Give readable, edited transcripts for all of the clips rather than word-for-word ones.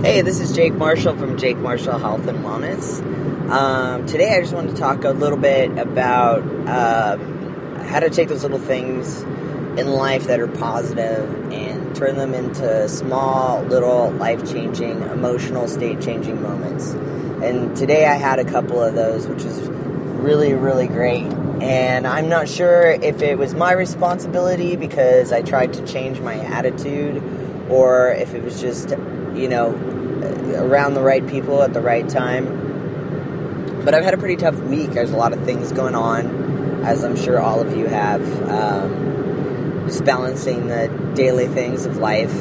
Hey, this is Jake Marshall from Jake Marshall Health and Wellness. Today I just wanted to talk a little bit about how to take those little things in life that are positive and turn them into small, little, life-changing, emotional, state-changing moments. And today I had a couple of those, which was really, really great. And I'm not sure if it was my responsibility because I tried to change my attitude, or if it was just, around the right people at the right time. But I've had a pretty tough week. There's a lot of things going on, as I'm sure all of you have. Just balancing the daily things of life.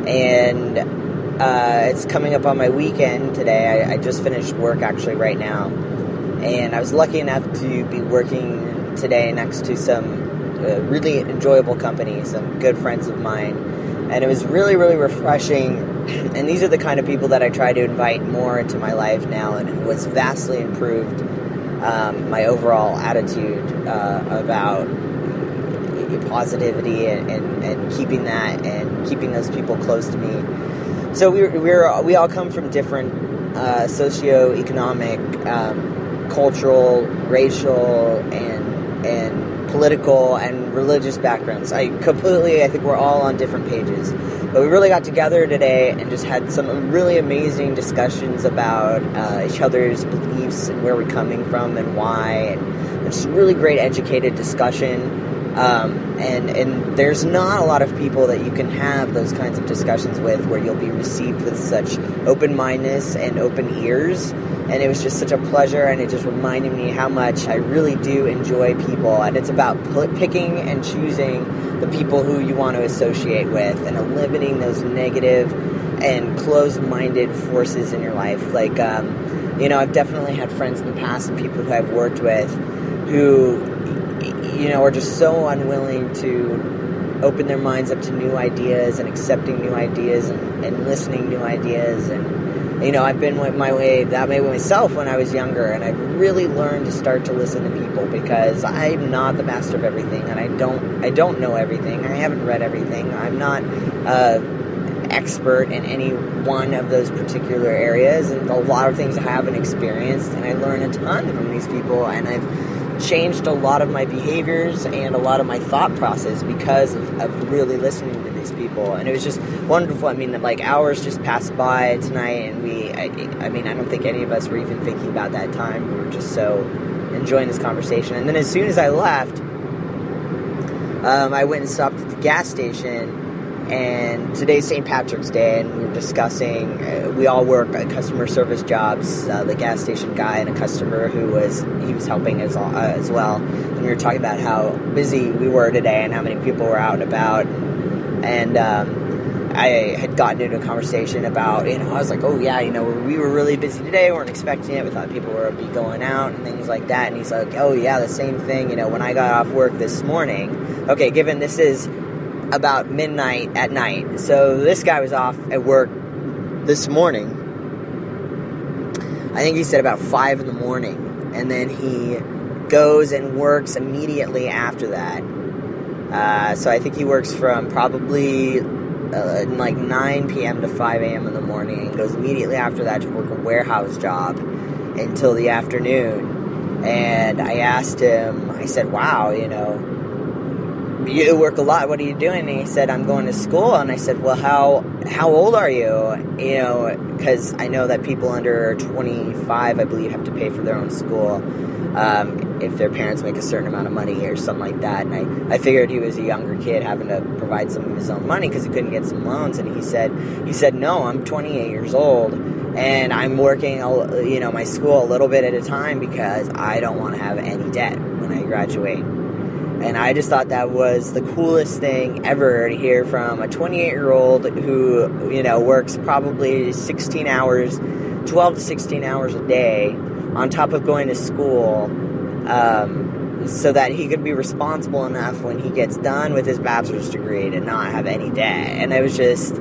And it's coming up on my weekend today. I just finished work actually right now. And I was lucky enough to be working today next to some really enjoyable company, some good friends of mine. And it was really, really refreshing. And these are the kind of people that I try to invite more into my life now, and it was vastly improved my overall attitude about positivity and keeping that and keeping those people close to me. So we all come from different socioeconomic, cultural, racial, and political and religious backgrounds. I think we're all on different pages. But we really got together today and just had some really amazing discussions about each other's beliefs and where we're coming from and why, and just really great educated discussion. And there's not a lot of people that you can have those kinds of discussions with where you'll be received with such open-mindedness and open ears. And it was just such a pleasure, and it just reminded me how much I really do enjoy people. And it's about picking and choosing the people who you want to associate with and eliminating those negative and closed-minded forces in your life. Like, I've definitely had friends in the past and people who I've worked with who, are just so unwilling to open their minds up to new ideas and accepting new ideas and listening new ideas. And I've been that way myself when I was younger, and I've really learned to start to listen to people because I'm not the master of everything, and I don't know everything. I haven't read everything. I'm not expert in any one of those particular areas, and a lot of things I haven't experienced, and I learn a ton from these people, and I've changed a lot of my behaviors and a lot of my thought process because of really listening to these people. And it was just wonderful. I mean, like, hours just passed by tonight, and I don't think any of us were even thinking about that time. We were just so enjoying this conversation. And then as soon as I left, I went and stopped at the gas station. And today's St. Patrick's Day, and we were discussing, we all work customer service jobs, the gas station guy and a customer he was helping as well. And we were talking about how busy we were today and how many people were out and about. And I had gotten into a conversation about, I was like, oh yeah, we were really busy today, we weren't expecting it, we thought people would be going out and things like that. And he's like, oh yeah, the same thing, when I got off work this morning. Okay, given this is about midnight at night. So this guy was off at work this morning. I think he said about 5 in the morning. And then he goes and works immediately after that. So I think he works from probably like 9 p.m. to 5 a.m. in the morning and goes immediately after that to work a warehouse job until the afternoon. And I asked him, I said, wow, you work a lot. What are you doing? And he said, I'm going to school. And I said, well, how old are you? Because I know that people under 25, I believe, have to pay for their own school if their parents make a certain amount of money or something like that. And I figured he was a younger kid having to provide some of his own money because he couldn't get some loans. And he said, no, I'm 28 years old. And I'm working, my school a little bit at a time because I don't want to have any debt when I graduate. And I just thought that was the coolest thing ever to hear from a 28-year-old who, works probably 12 to 16 hours a day on top of going to school so that he could be responsible enough when he gets done with his bachelor's degree to not have any debt. And it was just,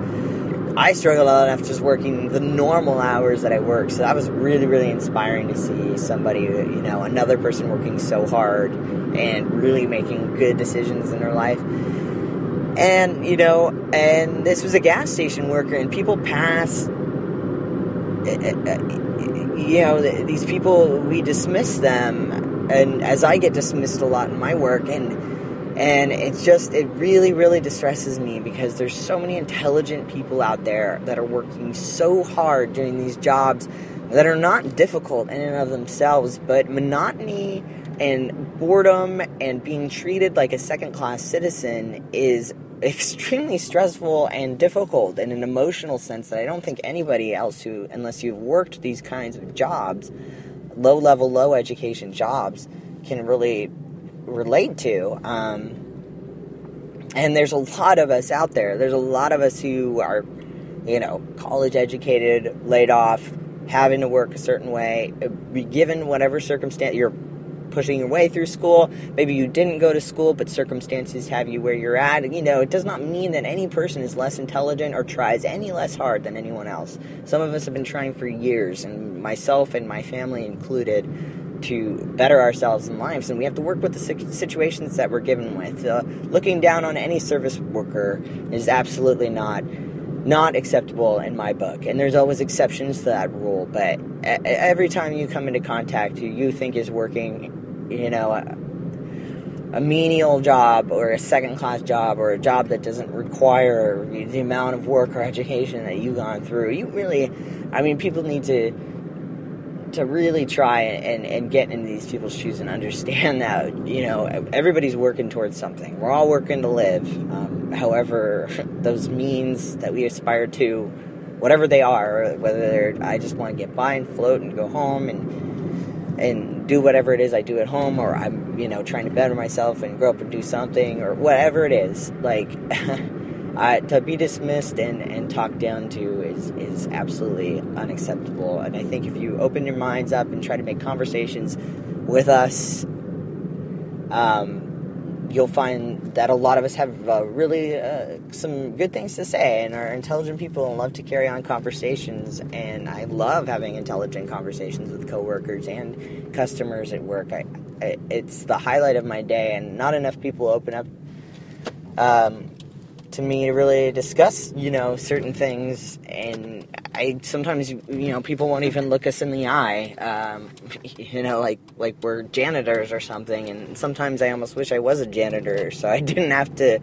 I struggled enough just working the normal hours that I work. So that was really, really inspiring to see somebody, another person working so hard and really making good decisions in their life. And, and this was a gas station worker, and people pass these people, we dismiss them, and as I get dismissed a lot in my work, and it really, really distresses me, because there's so many intelligent people out there that are working so hard doing these jobs that are not difficult in and of themselves, but monotony and boredom and being treated like a second-class citizen is extremely stressful and difficult in an emotional sense that I don't think anybody else unless you've worked these kinds of jobs, low-level, low-education jobs, can really relate to. And there's a lot of us out there. There's a lot of us who are, college-educated, laid off, having to work a certain way, given whatever circumstance. You're pushing your way through school. Maybe you didn't go to school, but circumstances have you where you're at. It does not mean that any person is less intelligent or tries any less hard than anyone else. Some of us have been trying for years, and myself and my family included, to better ourselves in lives, and we have to work with the situations that we're given with. Looking down on any service worker is absolutely not acceptable in my book, and there's always exceptions to that rule, but every time you come into contact who you think is working, a menial job or a second-class job or a job that doesn't require the amount of work or education that you've gone through, people need to really try and get into these people's shoes and understand that, everybody's working towards something. We're all working to live. However, those means that we aspire to, whatever they are, whether I just want to get by and float and go home and do whatever it is I do at home, or I'm, trying to better myself and grow up and do something, or whatever it is, to be dismissed and talked down to is absolutely unacceptable. And I think if you open your minds up and try to make conversations with us, you'll find that a lot of us have really some good things to say and are intelligent people and love to carry on conversations. And I love having intelligent conversations with coworkers and customers at work. It's the highlight of my day, and not enough people open up to me to really discuss, certain things. And sometimes people won't even look us in the eye, like we're janitors or something. And sometimes I almost wish I was a janitor, so I didn't have to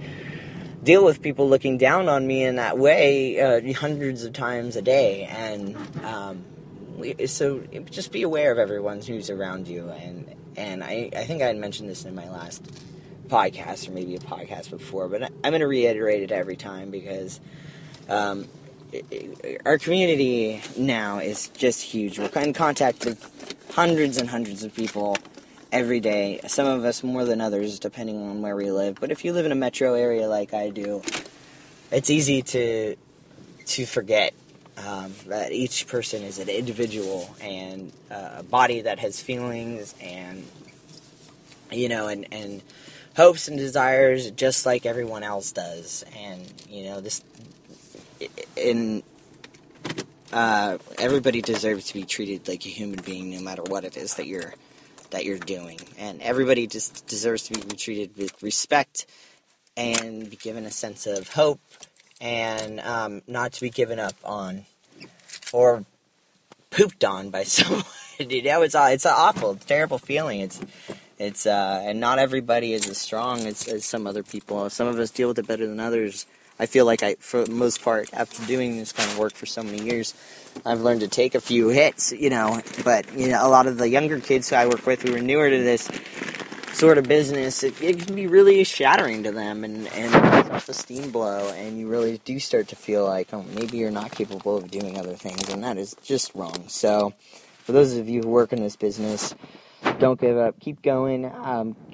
deal with people looking down on me in that way hundreds of times a day. And so just be aware of everyone who's around you. And I think I had mentioned this in my last podcast, or maybe a podcast before, but I'm going to reiterate it every time, because our community now is just huge. We're in contact with hundreds and hundreds of people every day, some of us more than others depending on where we live. But if you live in a metro area like I do, it's easy to forget that each person is an individual and a body that has feelings and hopes and desires just like everyone else does. And everybody deserves to be treated like a human being, no matter what it is that you're doing. And everybody just deserves to be treated with respect and be given a sense of hope, and not to be given up on or pooped on by someone. It's awful. It's a terrible feeling. It's and not everybody is as strong as some other people. Some of us deal with it better than others. I feel like for the most part, after doing this kind of work for so many years, I've learned to take a few hits, but, a lot of the younger kids who I work with who are newer to this sort of business, it can be really shattering to them and self-esteem blow, and you really do start to feel like, oh, maybe you're not capable of doing other things, and that is just wrong. So, for those of you who work in this business, don't give up. Keep going.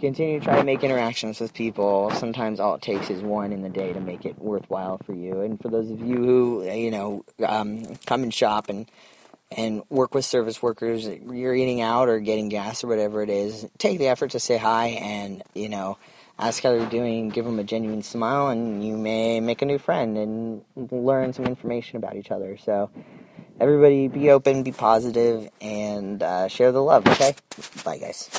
Continue to try to make interactions with people. Sometimes all it takes is one in the day to make it worthwhile for you. And for those of you who, come and shop and work with service workers, you're eating out or getting gas or whatever it is, take the effort to say hi and, ask how they're doing, give them a genuine smile, and you may make a new friend and learn some information about each other. So, everybody be open, be positive, and share the love, okay? Bye, guys.